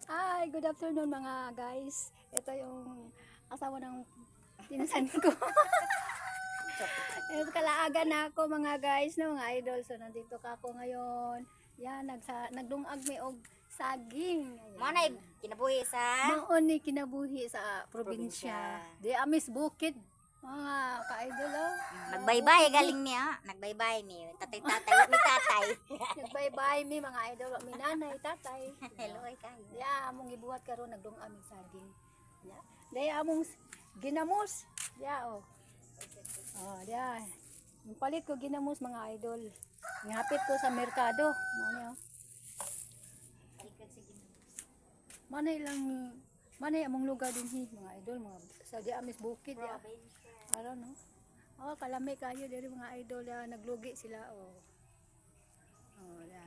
Hi, good afternoon mga guys. Ito yung asawa ng pinsan ko. Ito kalaaga na ako mga guys, no, mga idol. So nandito ka ako ngayon. Yan, nagdungag may og saging. Mo na kinabuhi sa Maon ni kinabuhi sa probinsya. Di amis bukid. Mga ka-idol, oh. nagbaybay galing niya, nagbaybay ni tatay mi tatay. Nagbaybay mi mga idol, mi nanay, tatay. Hello ay kayo. Ya, among gibuhat karon nagdungag aming saging. Ya. Dai among ginamos. Ya, oh. Oh, ya. Yung palit ko ginamos mga idol. Ngapit ko sa merkado. Ano? Manay among lugar din mga idol, mga sa di amis bukid ya. Aron no. Oh, kalami kayo diri mga idol ya, naglugi sila oh. Oh, ya.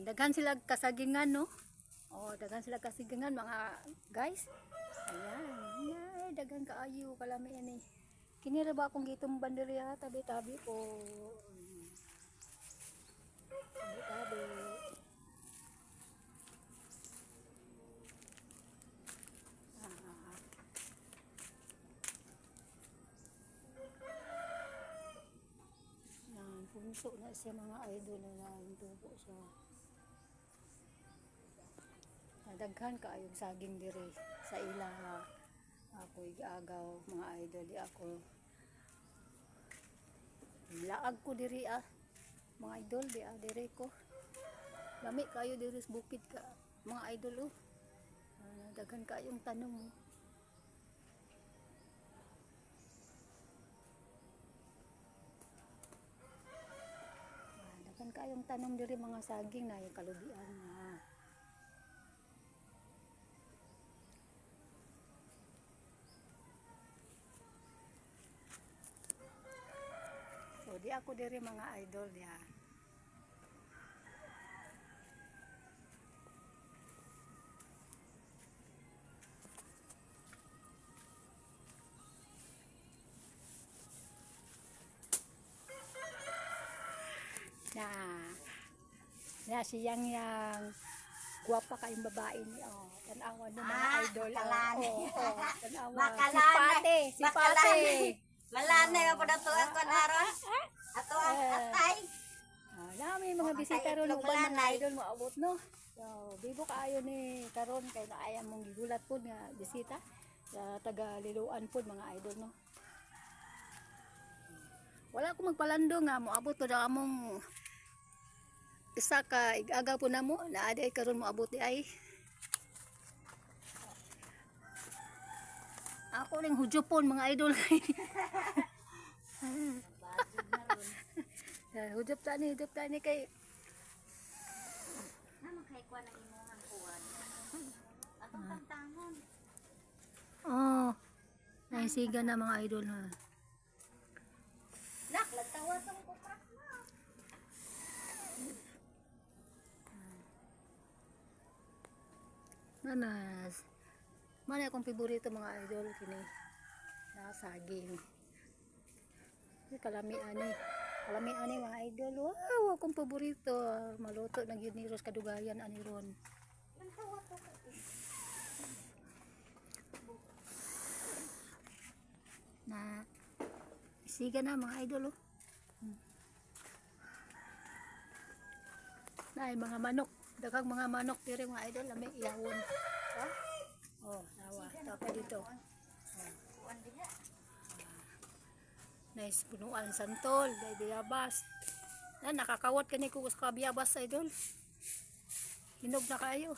Daghan sila kasagingan no. Oh, daghan sila kasagingan mga guys. Ayan. Ay, daghan kaayo kalami ani. Kini ra ba akong gitumban diri ha, tabi-tabi po. Tabi-tabi. Punso na siya mga idol na tubo siya. Daghan kaayong saging diri sa ila ha. Ako igaagaw mga idol di ako. Laag ko diri mga idol di diri ko. Lami kayo diri sa bukid ka mga idol oh. Daghan kaayong tanom oh. Daghan kaayong tanom diri mga saging na yung kalubian na. So di ako diri mga idol ya. Na siyang guwapa kayong babae ni tanawan ng mga idol tanawan si Pate Malanay pa dato ako naron. Ato ang atay. Dami mga bisita ron uban mga idol moabot no. So bibo kaayo ni karon kay naayam mong gigulat pud nga bisita sa taga Liloan pud mga idol no. Wala ko magpalando nga moabot pud among isa ka igagaw po na mo na aday karon mo abot ay ako ring hujupon mga idol. Hujup tani kay naman kay kuan ang imong kuan atong tantangon naisiga na mga idol ha. Nak lagtawa tong kuprak na. Nanas. Mana akong paborito mga idol kini na saging. Kalami ani mga idol. Wow, akong paborito. Maluto na gyud ni Ros kadugayan ani ron. Na siga na mga idol oh. Nay mga manok, daghang mga manok diri mga idol lami iyawon. Nawa. Tapos dito. Nice punuan santol, day biyabas. Nakakawat kani ko sa biyabas idol. Hinog na kayo.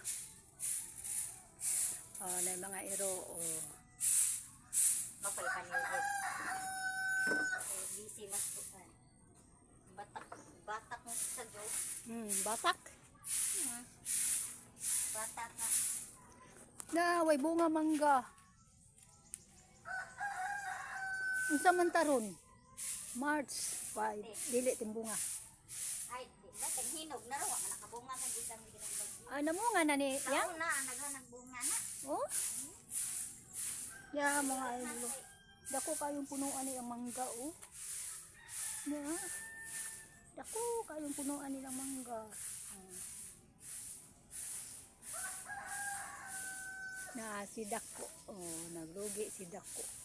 Na mga iro mapay panilid. Busy mas bukan. Batak mo sa jo. Batak. Batak na. Way bunga mangga. Unsa man taron? March 5, dili timbunga. Ay, di hinog na raw nakabunga kan isang ginagabag. Namunga na ni yang na nagbunga na. Oh. Ya mga idol. Dako kayong punuan ni ang mangga oh. Na, dako kayong punuan nilang mangga. Oh. Na si Dako. Oh, naglugi si Dako.